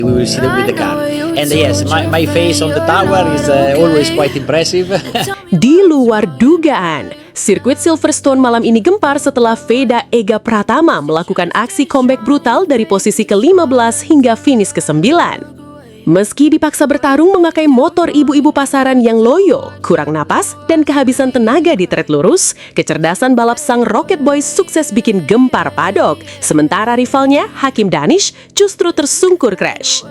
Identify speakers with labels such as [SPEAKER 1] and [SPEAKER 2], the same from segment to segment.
[SPEAKER 1] We will see them with the car. And yes, my face on the tower is always quite impressive.
[SPEAKER 2] Di luar dugaan, sirkuit Silverstone malam ini gempar setelah Veda Ega Pratama melakukan aksi comeback brutal dari posisi ke-15 hingga finish ke-9. Meski dipaksa bertarung memakai motor ibu-ibu pasaran yang loyo, kurang napas, dan kehabisan tenaga di trek lurus, kecerdasan balap sang Rocket Boy sukses bikin gempar padok. Sementara rivalnya, Hakim Danish, justru tersungkur crash.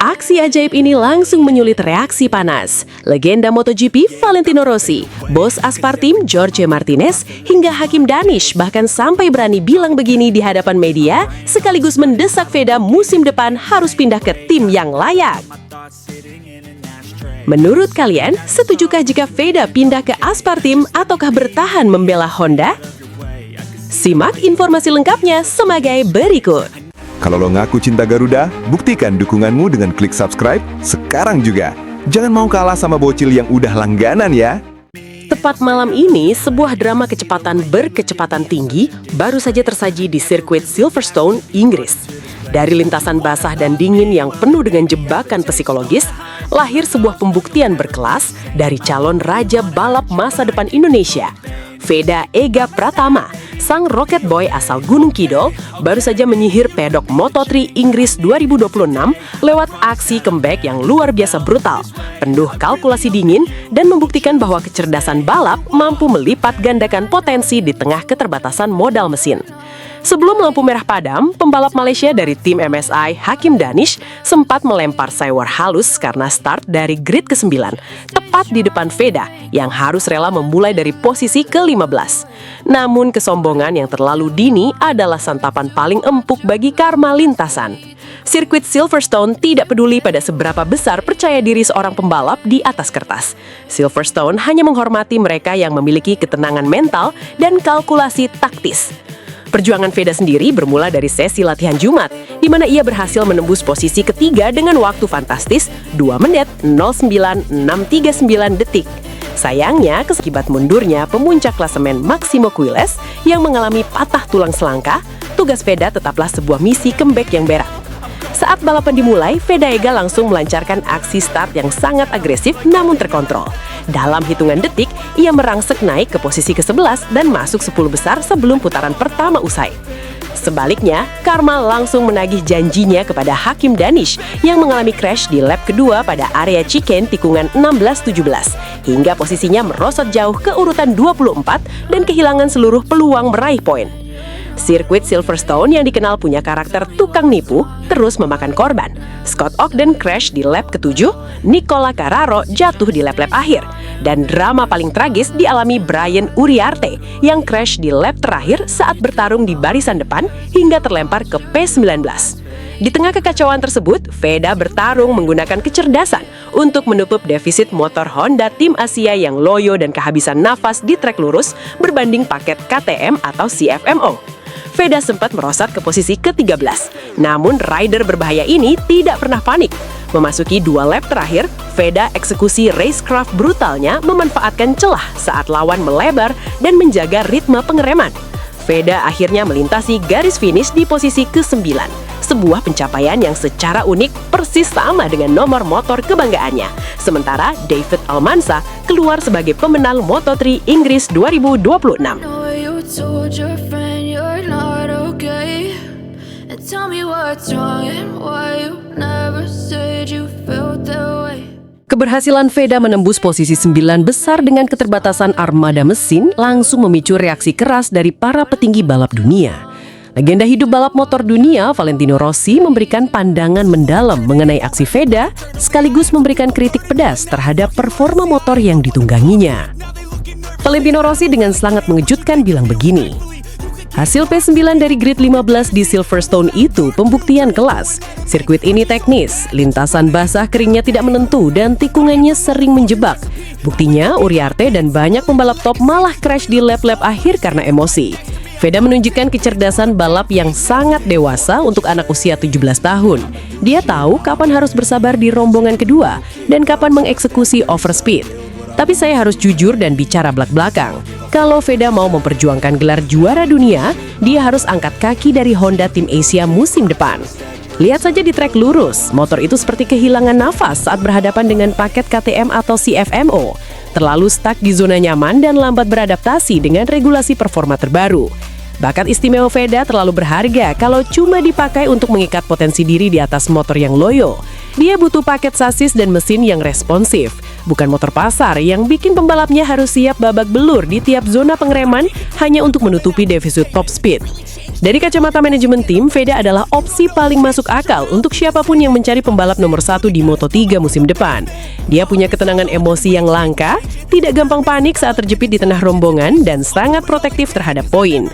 [SPEAKER 2] Aksi ajaib ini langsung menyulit reaksi panas. Legenda MotoGP Valentino Rossi, bos Aspartim Jorge Martinez, hingga Hakim Danish bahkan sampai berani bilang begini di hadapan media, sekaligus mendesak Veda musim depan harus pindah ke tim yang layak. Menurut kalian, setujukah jika Veda pindah ke Aspartim ataukah bertahan membela Honda? Simak informasi lengkapnya sebagai berikut.
[SPEAKER 3] Kalau lo ngaku cinta Garuda, buktikan dukunganmu dengan klik subscribe sekarang juga. Jangan mau kalah sama bocil yang udah langganan ya.
[SPEAKER 2] Tepat malam ini, sebuah drama kecepatan berkecepatan tinggi baru saja tersaji di sirkuit Silverstone, Inggris. Dari lintasan basah dan dingin yang penuh dengan jebakan psikologis, lahir sebuah pembuktian berkelas dari calon raja balap masa depan Indonesia. Veda Ega Pratama, sang Rocket Boy asal Gunung Kidul, baru saja menyihir pedok Moto3 Inggris 2026 lewat aksi comeback yang luar biasa brutal, penuh kalkulasi dingin, dan membuktikan bahwa kecerdasan balap mampu melipat gandakan potensi di tengah keterbatasan modal mesin. Sebelum lampu merah padam, pembalap Malaysia dari tim MSI, Hakim Danish, sempat melempar sewer halus karena start dari grid ke-9, tepat di depan Veda yang harus rela memulai dari posisi ke-15. Namun kesombongan yang terlalu dini adalah santapan paling empuk bagi karma lintasan. Sirkuit Silverstone tidak peduli pada seberapa besar percaya diri seorang pembalap di atas kertas. Silverstone hanya menghormati mereka yang memiliki ketenangan mental dan kalkulasi taktis. Perjuangan Veda sendiri bermula dari sesi latihan Jumat, di mana ia berhasil menembus posisi ketiga dengan waktu fantastis 2 menit 09.639 detik. Sayangnya, akibat mundurnya pemuncak klasemen Maximo Quiles yang mengalami patah tulang selangka, tugas Veda tetaplah sebuah misi comeback yang berat. Saat balapan dimulai, Veda Ega langsung melancarkan aksi start yang sangat agresif namun terkontrol. Dalam hitungan detik, ia merangsek naik ke posisi ke-11 dan masuk 10 besar sebelum putaran pertama usai. Sebaliknya, Karma langsung menagih janjinya kepada Hakim Danish yang mengalami crash di lap kedua pada area chicane tikungan 16-17, hingga posisinya merosot jauh ke urutan 24 dan kehilangan seluruh peluang meraih poin. Sirkuit Silverstone yang dikenal punya karakter tukang nipu terus memakan korban. Scott Ogden crash di lap ke-7, Nicola Carraro jatuh di lap-lap akhir, dan drama paling tragis dialami Brian Uriarte yang crash di lap terakhir saat bertarung di barisan depan hingga terlempar ke P19. Di tengah kekacauan tersebut, Veda bertarung menggunakan kecerdasan untuk menutup defisit motor Honda tim Asia yang loyo dan kehabisan nafas di trek lurus berbanding paket KTM atau CFMO. Veda sempat merosot ke posisi ke-13. Namun rider berbahaya ini tidak pernah panik. Memasuki 2 lap terakhir, Veda eksekusi racecraft brutalnya memanfaatkan celah saat lawan melebar dan menjaga ritme pengereman. Veda akhirnya melintasi garis finish di posisi ke-9. Sebuah pencapaian yang secara unik persis sama dengan nomor motor kebanggaannya. Sementara David Almanza keluar sebagai pemenang Moto3 Inggris 2026. Keberhasilan Veda menembus posisi 9 besar dengan keterbatasan armada mesin langsung memicu reaksi keras dari para petinggi balap dunia. Legenda hidup balap motor dunia, Valentino Rossi, memberikan pandangan mendalam mengenai aksi Veda, sekaligus memberikan kritik pedas terhadap performa motor yang ditungganginya. Valentino Rossi dengan sangat mengejutkan bilang begini, hasil P9 dari grid 15 di Silverstone itu pembuktian kelas. Sirkuit ini teknis, lintasan basah keringnya tidak menentu dan tikungannya sering menjebak. Buktinya, Uriarte dan banyak pembalap top malah crash di lap-lap akhir karena emosi. Veda menunjukkan kecerdasan balap yang sangat dewasa untuk anak usia 17 tahun. Dia tahu kapan harus bersabar di rombongan kedua dan kapan mengeksekusi overspeed. Tapi saya harus jujur dan bicara belak-belakang. Kalau Veda mau memperjuangkan gelar juara dunia, dia harus angkat kaki dari Honda Tim Asia musim depan. Lihat saja di trek lurus, motor itu seperti kehilangan nafas saat berhadapan dengan paket KTM atau CFMO. Terlalu stuck di zona nyaman dan lambat beradaptasi dengan regulasi performa terbaru. Bakat istimewa Veda terlalu berharga kalau cuma dipakai untuk mengikat potensi diri di atas motor yang loyo. Dia butuh paket sasis dan mesin yang responsif, bukan motor pasar yang bikin pembalapnya harus siap babak belur di tiap zona pengereman hanya untuk menutupi defisit top speed. Dari kacamata manajemen tim, Veda adalah opsi paling masuk akal untuk siapapun yang mencari pembalap nomor 1 di Moto3 musim depan. Dia punya ketenangan emosi yang langka, tidak gampang panik saat terjepit di tengah rombongan, dan sangat protektif terhadap poin.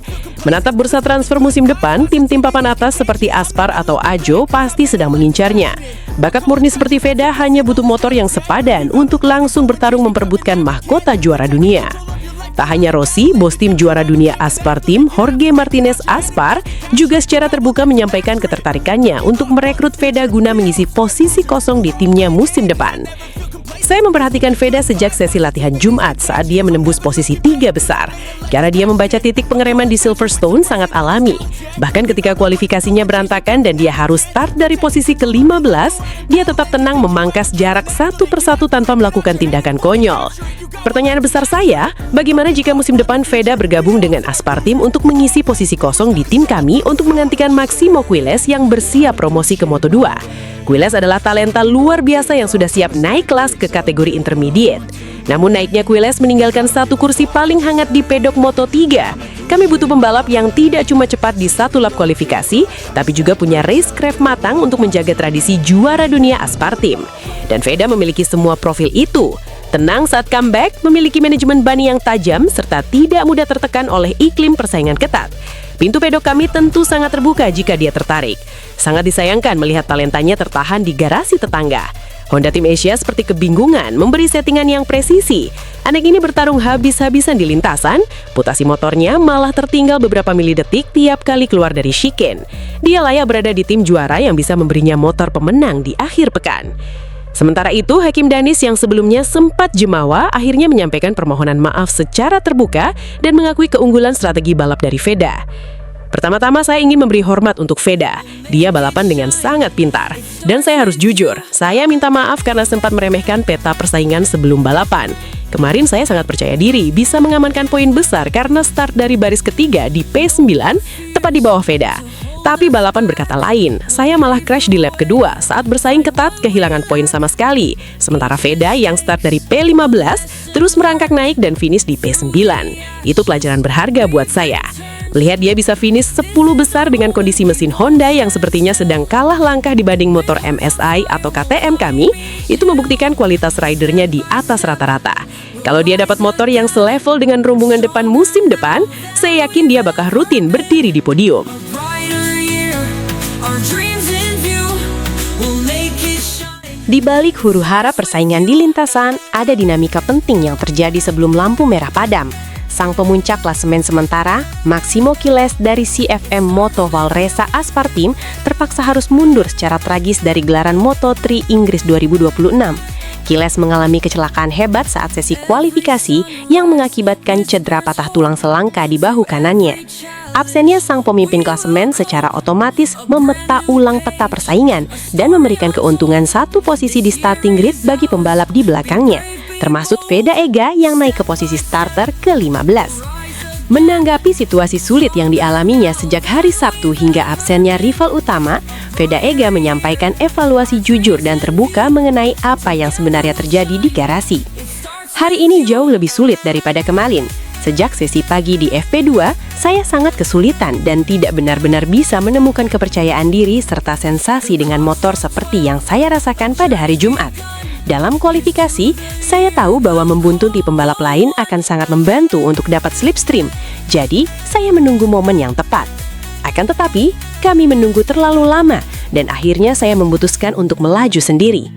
[SPEAKER 2] Menatap bursa transfer musim depan, tim-tim papan atas seperti Aspar atau Ajo pasti sedang mengincarnya. Bakat murni seperti Veda hanya butuh motor yang sepadan untuk langsung bertarung memperebutkan mahkota juara dunia. Tak hanya Rossi, bos tim juara dunia Aspar Team, Jorge Martinez Aspar, juga secara terbuka menyampaikan ketertarikannya untuk merekrut Veda guna mengisi posisi kosong di timnya musim depan. Saya memperhatikan Veda sejak sesi latihan Jumat saat dia menembus posisi 3 besar. Cara dia membaca titik pengereman di Silverstone sangat alami. Bahkan ketika kualifikasinya berantakan dan dia harus start dari posisi ke-15, dia tetap tenang memangkas jarak satu persatu tanpa melakukan tindakan konyol. Pertanyaan besar saya, bagaimana jika musim depan Veda bergabung dengan Aspar Team untuk mengisi posisi kosong di tim kami untuk menggantikan Maximo Quiles yang bersiap promosi ke Moto2? Quiles adalah talenta luar biasa yang sudah siap naik kelas ke kategori intermediate. Namun naiknya Quiles meninggalkan satu kursi paling hangat di pedok Moto3. Kami butuh pembalap yang tidak cuma cepat di satu lap kualifikasi, tapi juga punya racecraft matang untuk menjaga tradisi juara dunia Aspar Team. Dan Veda memiliki semua profil itu. Tenang saat comeback, memiliki manajemen ban yang tajam, serta tidak mudah tertekan oleh iklim persaingan ketat. Pintu pedok kami tentu sangat terbuka jika dia tertarik. Sangat disayangkan melihat talentanya tertahan di garasi tetangga. Honda Tim Asia seperti kebingungan memberi settingan yang presisi. Anak ini bertarung habis-habisan di lintasan, putasi motornya malah tertinggal beberapa milidetik tiap kali keluar dari chicane. Dia layak berada di tim juara yang bisa memberinya motor pemenang di akhir pekan. Sementara itu, Hakim Danis yang sebelumnya sempat jemawa akhirnya menyampaikan permohonan maaf secara terbuka dan mengakui keunggulan strategi balap dari Veda. Pertama-tama saya ingin memberi hormat untuk Veda. Dia balapan dengan sangat pintar. Dan saya harus jujur, saya minta maaf karena sempat meremehkan peta persaingan sebelum balapan. Kemarin saya sangat percaya diri bisa mengamankan poin besar karena start dari baris ketiga di P9 tepat di bawah Veda. Tapi balapan berkata lain, saya malah crash di lap kedua saat bersaing ketat kehilangan poin sama sekali. Sementara Veda yang start dari P15 terus merangkak naik dan finish di P9. Itu pelajaran berharga buat saya. Melihat dia bisa finish 10 besar dengan kondisi mesin Honda yang sepertinya sedang kalah langkah dibanding motor MSI atau KTM kami, itu membuktikan kualitas ridernya di atas rata-rata. Kalau dia dapat motor yang selevel dengan rombongan depan musim depan, saya yakin dia bakal rutin berdiri di podium.
[SPEAKER 4] Di balik huru-hara persaingan di lintasan, ada dinamika penting yang terjadi sebelum lampu merah padam. Sang pemuncak klasemen sementara, Maximo Quiles dari CFM Moto Valresa Aspar Team terpaksa harus mundur secara tragis dari gelaran Moto3 Inggris 2026. Quiles mengalami kecelakaan hebat saat sesi kualifikasi yang mengakibatkan cedera patah tulang selangka di bahu kanannya. Absennya sang pemimpin klasemen secara otomatis memeta ulang peta persaingan dan memberikan keuntungan satu posisi di starting grid bagi pembalap di belakangnya, termasuk Veda Ega yang naik ke posisi starter ke-15. Menanggapi situasi sulit yang dialaminya sejak hari Sabtu hingga absennya rival utama, Veda Ega menyampaikan evaluasi jujur dan terbuka mengenai apa yang sebenarnya terjadi di garasi. Hari ini jauh lebih sulit daripada kemarin. Sejak sesi pagi di FP2, saya sangat kesulitan dan tidak benar-benar bisa menemukan kepercayaan diri serta sensasi dengan motor seperti yang saya rasakan pada hari Jumat. Dalam kualifikasi, saya tahu bahwa membuntuti pembalap lain akan sangat membantu untuk dapat slipstream. Jadi, saya menunggu momen yang tepat. Akan tetapi, kami menunggu terlalu lama dan akhirnya saya memutuskan untuk melaju sendiri.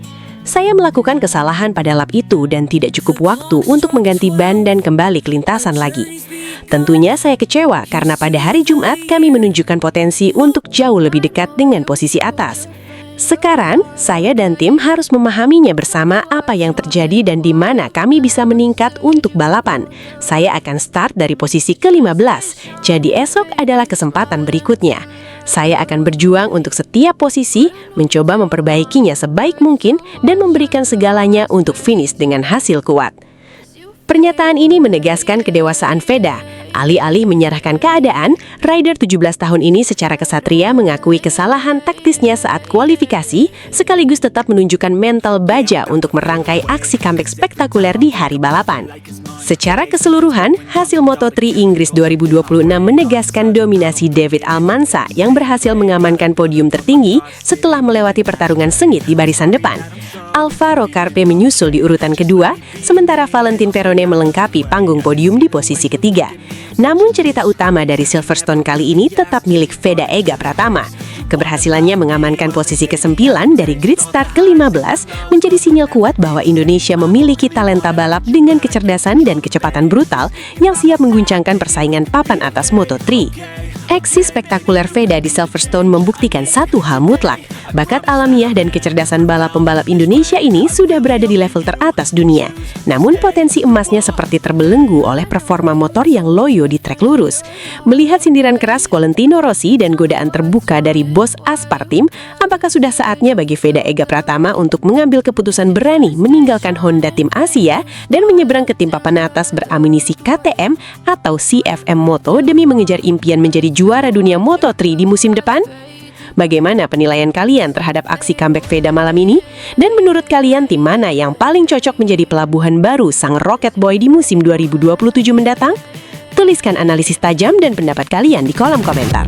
[SPEAKER 4] Saya melakukan kesalahan pada lap itu dan tidak cukup waktu untuk mengganti ban dan kembali ke lintasan lagi. Tentunya saya kecewa karena pada hari Jumat kami menunjukkan potensi untuk jauh lebih dekat dengan posisi atas. Sekarang, saya dan tim harus memahaminya bersama apa yang terjadi dan di mana kami bisa meningkat untuk balapan. Saya akan start dari posisi ke-15, jadi esok adalah kesempatan berikutnya. Saya akan berjuang untuk setiap posisi, mencoba memperbaikinya sebaik mungkin, dan memberikan segalanya untuk finish dengan hasil kuat. Pernyataan ini menegaskan kedewasaan Veda. Alih-alih menyerahkan keadaan, rider 17 tahun ini secara kesatria mengakui kesalahan taktisnya saat kualifikasi, sekaligus tetap menunjukkan mental baja untuk merangkai aksi comeback spektakuler di hari balapan. Secara keseluruhan, hasil Moto3 Inggris 2026 menegaskan dominasi David Almanza yang berhasil mengamankan podium tertinggi setelah melewati pertarungan sengit di barisan depan. Alvaro Carpe menyusul di urutan kedua, sementara Valentin Perone melengkapi panggung podium di posisi ketiga. Namun cerita utama dari Silverstone kali ini tetap milik Veda Ega Pratama. Keberhasilannya mengamankan posisi ke-9 dari grid start ke-15 menjadi sinyal kuat bahwa Indonesia memiliki talenta balap dengan kecerdasan dan kecepatan brutal yang siap mengguncangkan persaingan papan atas Moto3. Aksi spektakuler Veda di Silverstone membuktikan satu hal mutlak. Bakat alamiah dan kecerdasan balap-pembalap Indonesia ini sudah berada di level teratas dunia. Namun potensi emasnya seperti terbelenggu oleh performa motor yang loyo di trek lurus. Melihat sindiran keras Valentino Rossi dan godaan terbuka dari bos Aspartim, apakah sudah saatnya bagi Veda Ega Pratama untuk mengambil keputusan berani meninggalkan Honda Tim Asia dan menyeberang ke tim papan atas beramunisi KTM atau CFM Moto demi mengejar impian menjadi juara dunia Moto3 di musim depan? Bagaimana penilaian kalian terhadap aksi comeback Veda malam ini? Dan menurut kalian tim mana yang paling cocok menjadi pelabuhan baru sang Rocket Boy di musim 2027 mendatang? Tuliskan analisis tajam dan pendapat kalian di kolom komentar.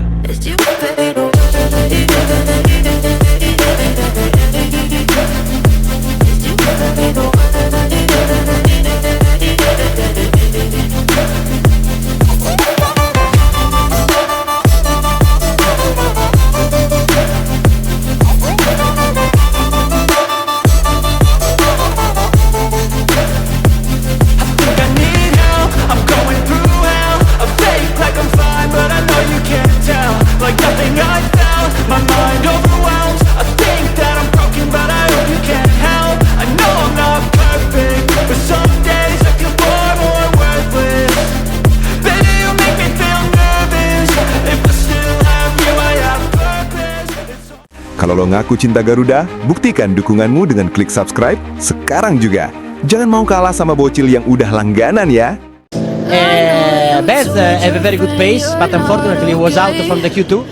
[SPEAKER 3] Kalau lo ngaku cinta Garuda, buktikan dukunganmu dengan klik subscribe sekarang juga. Jangan mau kalah sama bocil yang udah langganan ya.
[SPEAKER 1] Beth have a very good pace, but unfortunately was out from the Q2.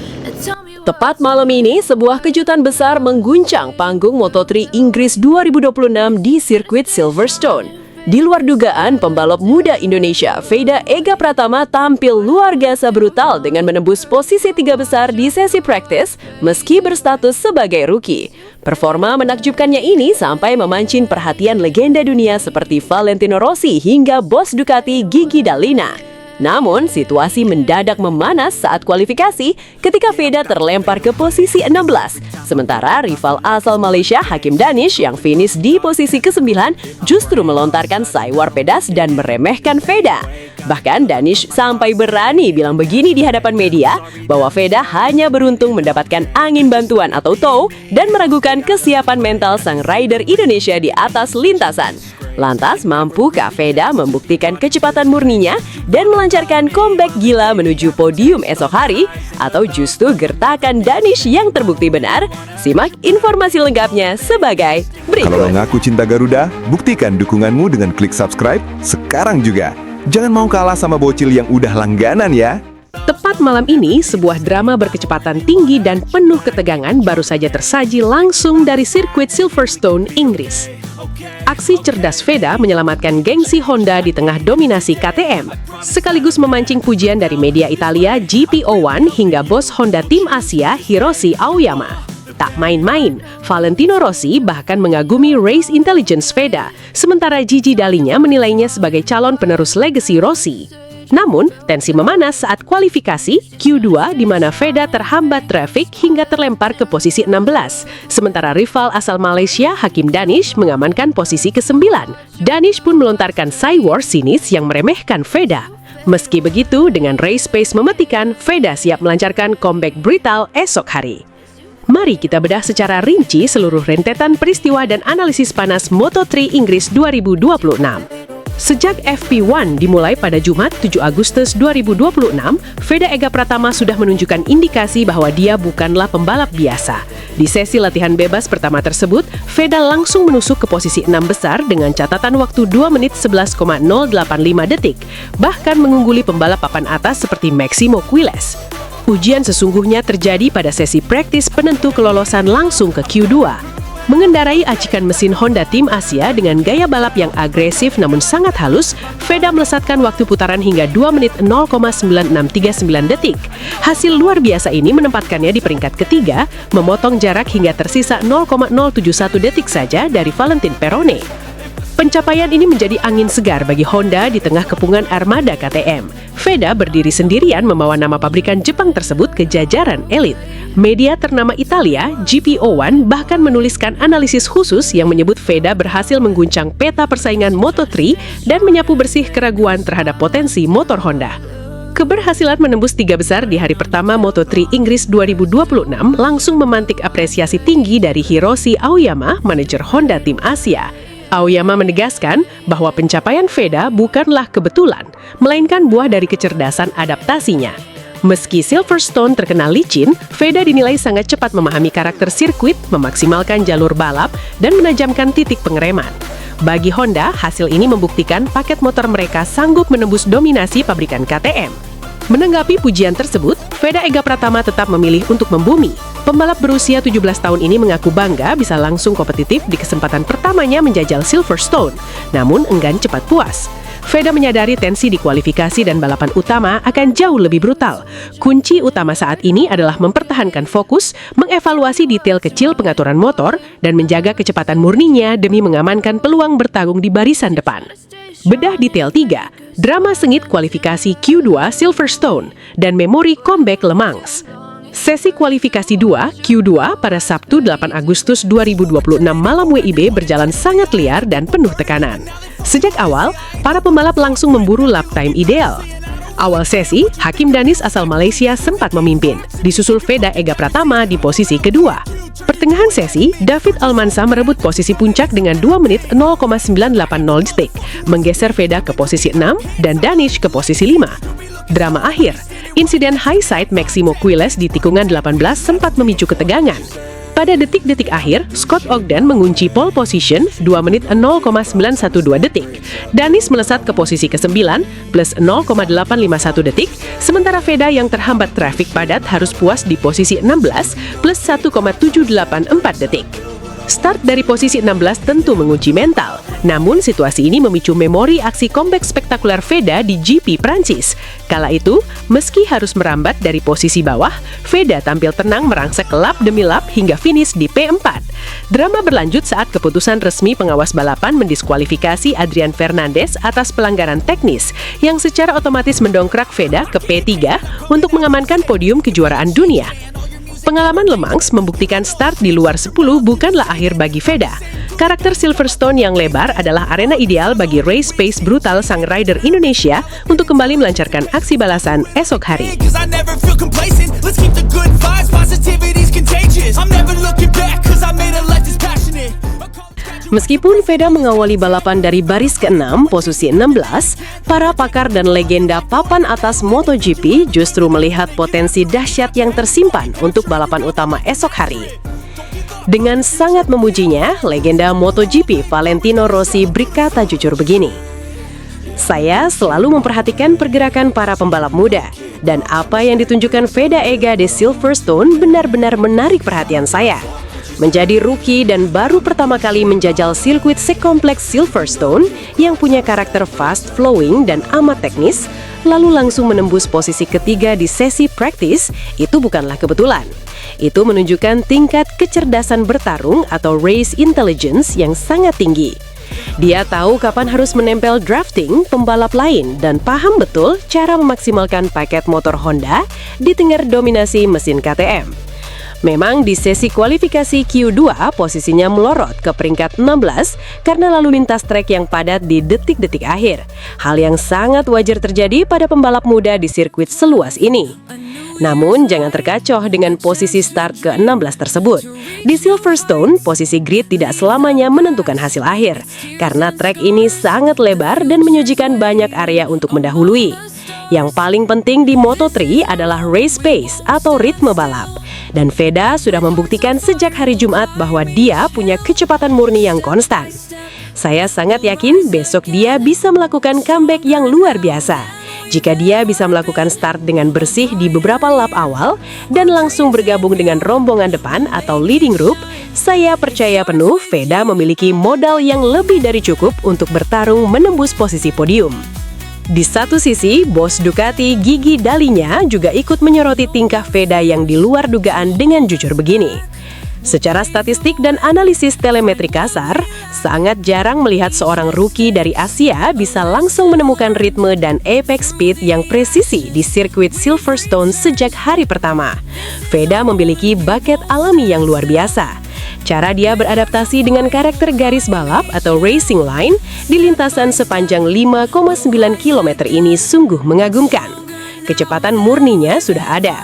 [SPEAKER 2] Tepat malam ini, sebuah kejutan besar mengguncang panggung Moto3 Inggris 2026 di sirkuit Silverstone. Di luar dugaan, pembalap muda Indonesia, Veda Ega Pratama tampil luar biasa brutal dengan menembus posisi 3 besar di sesi praktis meski berstatus sebagai rookie. Performa menakjubkannya ini sampai memancing perhatian legenda dunia seperti Valentino Rossi hingga bos Ducati Gigi Dall'Igna. Namun, situasi mendadak memanas saat kualifikasi ketika Veda terlempar ke posisi 16. Sementara rival asal Malaysia Hakim Danish yang finish di posisi ke-9 justru melontarkan saywar pedas dan meremehkan Veda. Bahkan Danish sampai berani bilang begini di hadapan media bahwa Veda hanya beruntung mendapatkan angin bantuan atau tow dan meragukan kesiapan mental sang rider Indonesia di atas lintasan. Lantas, mampukah Veda membuktikan kecepatan murninya dan melancarkan comeback gila menuju podium esok hari? Atau justru gertakan Danish yang terbukti benar? Simak informasi lengkapnya sebagai berikut.
[SPEAKER 3] Kalau lo ngaku cinta Garuda, buktikan dukunganmu dengan klik subscribe sekarang juga. Jangan mau kalah sama bocil yang udah langganan ya.
[SPEAKER 2] Tepat malam ini, sebuah drama berkecepatan tinggi dan penuh ketegangan baru saja tersaji langsung dari sirkuit Silverstone, Inggris. Aksi cerdas Veda menyelamatkan gengsi Honda di tengah dominasi KTM, sekaligus memancing pujian dari media Italia GP01 hingga bos Honda Tim Asia Hiroshi Aoyama. Tak main-main, Valentino Rossi bahkan mengagumi race intelligence Veda, sementara Gigi Dall'Igna menilainya sebagai calon penerus legasi Rossi. Namun, tensi memanas saat kualifikasi Q2 di mana Veda terhambat trafik hingga terlempar ke posisi 16. Sementara rival asal Malaysia Hakim Danish mengamankan posisi ke-9. Danish pun melontarkan saywar sinis yang meremehkan Veda. Meski begitu, dengan race pace mematikan, Veda siap melancarkan comeback brutal esok hari. Mari kita bedah secara rinci seluruh rentetan peristiwa dan analisis panas Moto3 Inggris 2026. Sejak FP1 dimulai pada Jumat 7 Agustus 2026, Veda Ega Pratama sudah menunjukkan indikasi bahwa dia bukanlah pembalap biasa. Di sesi latihan bebas pertama tersebut, Veda langsung menusuk ke posisi 6 besar dengan catatan waktu 2 menit 11,085 detik, bahkan mengungguli pembalap papan atas seperti Maximo Quiles. Ujian sesungguhnya terjadi pada sesi praktis penentu kelolosan langsung ke Q2. Mengendarai acikan mesin Honda Tim Asia dengan gaya balap yang agresif namun sangat halus, Veda melesatkan waktu putaran hingga 2 menit 0,9639 detik. Hasil luar biasa ini menempatkannya di peringkat ketiga, memotong jarak hingga tersisa 0,071 detik saja dari Valentin Perone. Pencapaian ini menjadi angin segar bagi Honda di tengah kepungan armada KTM. Veda berdiri sendirian membawa nama pabrikan Jepang tersebut ke jajaran elit. Media ternama Italia, GP01, bahkan menuliskan analisis khusus yang menyebut Veda berhasil mengguncang peta persaingan Moto3 dan menyapu bersih keraguan terhadap potensi motor Honda. Keberhasilan menembus 3 besar di hari pertama Moto3 Inggris 2026 langsung memantik apresiasi tinggi dari Hiroshi Aoyama, manajer Honda Tim Asia. Aoyama menegaskan bahwa pencapaian Veda bukanlah kebetulan, melainkan buah dari kecerdasan adaptasinya. Meski Silverstone terkenal licin, Veda dinilai sangat cepat memahami karakter sirkuit, memaksimalkan jalur balap, dan menajamkan titik pengereman. Bagi Honda, hasil ini membuktikan paket motor mereka sanggup menembus dominasi pabrikan KTM. Menanggapi pujian tersebut, Veda Ega Pratama tetap memilih untuk membumi. Pembalap berusia 17 tahun ini mengaku bangga bisa langsung kompetitif di kesempatan pertamanya menjajal Silverstone, namun enggan cepat puas. Veda menyadari tensi di kualifikasi dan balapan utama akan jauh lebih brutal. Kunci utama saat ini adalah mempertahankan fokus, mengevaluasi detail kecil pengaturan motor, dan menjaga kecepatan murninya demi mengamankan peluang bertarung di barisan depan. Bedah detail 3, drama sengit kualifikasi Q2 Silverstone, dan memori comeback Le Mans. Sesi kualifikasi 2, Q2, pada Sabtu 8 Agustus 2026 malam WIB berjalan sangat liar dan penuh tekanan. Sejak awal, para pembalap langsung memburu lap time ideal. Awal sesi, Hakim Danis asal Malaysia sempat memimpin, disusul Veda Ega Pratama di posisi kedua. Pertengahan sesi, David Almansa merebut posisi puncak dengan 2 menit 0,980 detik, menggeser Veda ke posisi 6 dan Danish ke posisi 5. Drama akhir, insiden high side Maximo Quiles di tikungan 18 sempat memicu ketegangan. Pada detik-detik akhir, Scott Ogden mengunci pole position 2 menit 0,912 detik. Danis melesat ke posisi ke-9 plus 0,851 detik, sementara Veda yang terhambat trafik padat harus puas di posisi 16 plus 1,784 detik. Start dari posisi 16 tentu mengunci mental, namun situasi ini memicu memori aksi comeback spektakuler Veda di GP Prancis. Kala itu, meski harus merambat dari posisi bawah, Veda tampil tenang merangsek lap demi lap hingga finish di P4. Drama berlanjut saat keputusan resmi pengawas balapan mendiskualifikasi Adrian Fernandez atas pelanggaran teknis, yang secara otomatis mendongkrak Veda ke P3 untuk mengamankan podium kejuaraan dunia. Pengalaman Le Mans membuktikan start di luar 10 bukanlah akhir bagi Veda. Karakter Silverstone yang lebar adalah arena ideal bagi race pace brutal sang rider Indonesia untuk kembali melancarkan aksi balasan esok hari. Meskipun Veda mengawali balapan dari baris ke-6, posisi 16, para pakar dan legenda papan atas MotoGP justru melihat potensi dahsyat yang tersimpan untuk balapan utama esok hari. Dengan sangat memujinya, legenda MotoGP Valentino Rossi berkata jujur begini, "Saya selalu memperhatikan pergerakan para pembalap muda, dan apa yang ditunjukkan Veda Ega di Silverstone benar-benar menarik perhatian saya. Menjadi rookie dan baru pertama kali menjajal sirkuit sekompleks Silverstone yang punya karakter fast-flowing dan amat teknis, lalu langsung menembus posisi ketiga di sesi praktis, itu bukanlah kebetulan. Itu menunjukkan tingkat kecerdasan bertarung atau race intelligence yang sangat tinggi. Dia tahu kapan harus menempel drafting pembalap lain dan paham betul cara memaksimalkan paket motor Honda di tengah dominasi mesin KTM. Memang di sesi kualifikasi Q2 posisinya melorot ke peringkat 16 karena lalu lintas trek yang padat di detik-detik akhir. Hal yang sangat wajar terjadi pada pembalap muda di sirkuit seluas ini. Namun jangan terkecoh dengan posisi start ke-16 tersebut. Di Silverstone, posisi grid tidak selamanya menentukan hasil akhir, karena trek ini sangat lebar dan menyajikan banyak area untuk mendahului. Yang paling penting di Moto3 adalah race pace atau ritme balap. Dan Veda sudah membuktikan sejak hari Jumat bahwa dia punya kecepatan murni yang konstan. Saya sangat yakin besok dia bisa melakukan comeback yang luar biasa. Jika dia bisa melakukan start dengan bersih di beberapa lap awal dan langsung bergabung dengan rombongan depan atau leading group, saya percaya penuh Veda memiliki modal yang lebih dari cukup untuk bertarung menembus posisi podium. Di satu sisi, bos Ducati Gigi Dalinya juga ikut menyoroti tingkah Veda yang di luar dugaan dengan jujur begini. Secara statistik dan analisis telemetri kasar, sangat jarang melihat seorang rookie dari Asia bisa langsung menemukan ritme dan apex speed yang presisi di sirkuit Silverstone sejak hari pertama. Veda memiliki bakat alami yang luar biasa. Cara dia beradaptasi dengan karakter garis balap atau racing line di lintasan sepanjang 5,9 km ini sungguh mengagumkan. Kecepatan murninya sudah ada.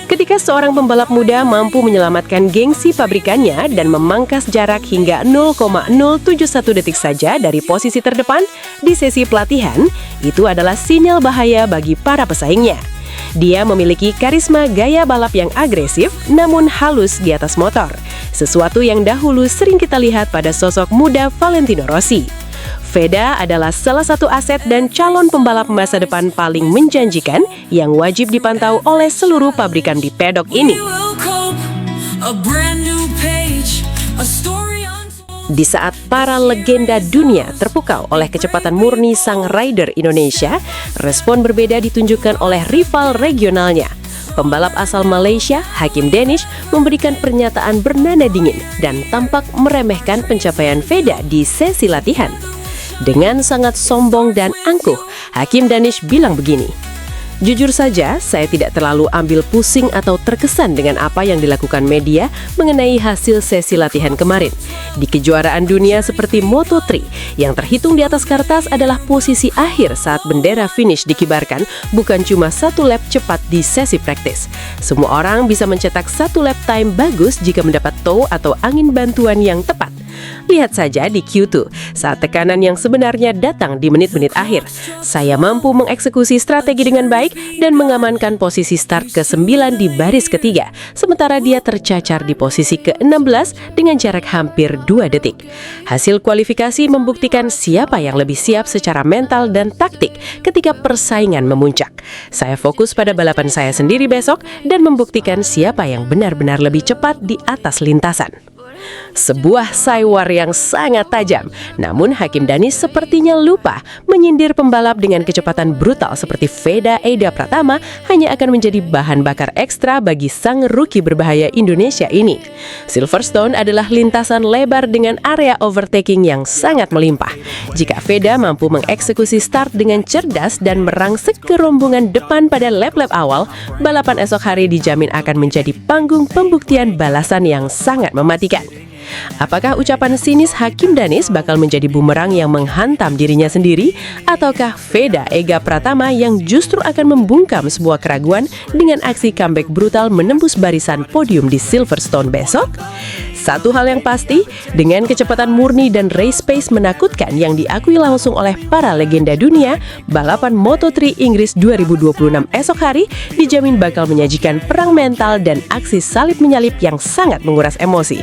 [SPEAKER 2] Ketika seorang pembalap muda mampu menyelamatkan gengsi pabrikannya dan memangkas jarak hingga 0,071 detik saja dari posisi terdepan di sesi pelatihan, itu adalah sinyal bahaya bagi para pesaingnya. Dia memiliki karisma gaya balap yang agresif namun halus di atas motor, sesuatu yang dahulu sering kita lihat pada sosok muda Valentino Rossi. Veda adalah salah satu aset dan calon pembalap masa depan paling menjanjikan yang wajib dipantau oleh seluruh pabrikan di pedok ini. Di saat para legenda dunia terpukau oleh kecepatan murni sang rider Indonesia, respon berbeda ditunjukkan oleh rival regionalnya. Pembalap asal Malaysia, Hakim Danish, memberikan pernyataan bernada dingin dan tampak meremehkan pencapaian Veda di sesi latihan. Dengan sangat sombong dan angkuh, Hakim Danish bilang begini, "Jujur saja, saya tidak terlalu ambil pusing atau terkesan dengan apa yang dilakukan media mengenai hasil sesi latihan kemarin. Di kejuaraan dunia seperti Moto3, yang terhitung di atas kertas adalah posisi akhir saat bendera finish dikibarkan, bukan cuma satu lap cepat di sesi praktis. Semua orang bisa mencetak satu lap time bagus jika mendapat tow atau angin bantuan yang tepat. Lihat saja di Q2, saat tekanan yang sebenarnya datang di menit-menit akhir. Saya mampu mengeksekusi strategi dengan baik dan mengamankan posisi start ke-9 di baris ketiga, sementara dia tercacar di posisi ke-16 dengan jarak hampir 2 detik. Hasil kualifikasi membuktikan siapa yang lebih siap secara mental dan taktik ketika persaingan memuncak. Saya fokus pada balapan saya sendiri besok dan membuktikan siapa yang benar-benar lebih cepat di atas lintasan." Sebuah saywar yang sangat tajam, namun Hakim Danish sepertinya lupa menyindir pembalap dengan kecepatan brutal seperti Veda Eda Pratama hanya akan menjadi bahan bakar ekstra bagi sang rookie berbahaya Indonesia ini. Silverstone adalah lintasan lebar dengan area overtaking yang sangat melimpah. Jika Veda mampu mengeksekusi start dengan cerdas dan merangsek ke rombongan depan pada lap-lap awal, balapan esok hari dijamin akan menjadi panggung pembuktian balasan yang sangat mematikan. Apakah ucapan sinis Hakim Danish bakal menjadi bumerang yang menghantam dirinya sendiri? Ataukah Veda Ega Pratama yang justru akan membungkam sebuah keraguan dengan aksi comeback brutal menembus barisan podium di Silverstone besok? Satu hal yang pasti, dengan kecepatan murni dan race pace menakutkan yang diakui langsung oleh para legenda dunia, balapan Moto3 Inggris 2026 esok hari dijamin bakal menyajikan perang mental dan aksi salib menyalip yang sangat menguras emosi.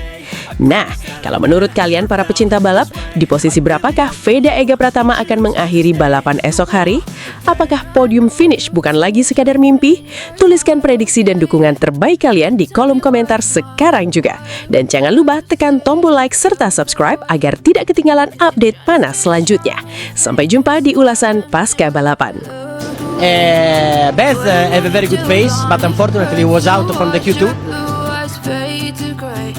[SPEAKER 2] Nah, kalau menurut kalian para pecinta balap, di posisi berapakah Veda Ega Pratama akan mengakhiri balapan esok hari? Apakah podium finish bukan lagi sekadar mimpi? Tuliskan prediksi dan dukungan terbaik kalian di kolom komentar sekarang juga. Dan jangan lupa tekan tombol like serta subscribe agar tidak ketinggalan update panas selanjutnya. Sampai jumpa di ulasan pasca balapan.
[SPEAKER 1] Beth have a very good pace, but unfortunately was out from the Q2.
[SPEAKER 5] Was paid to grey.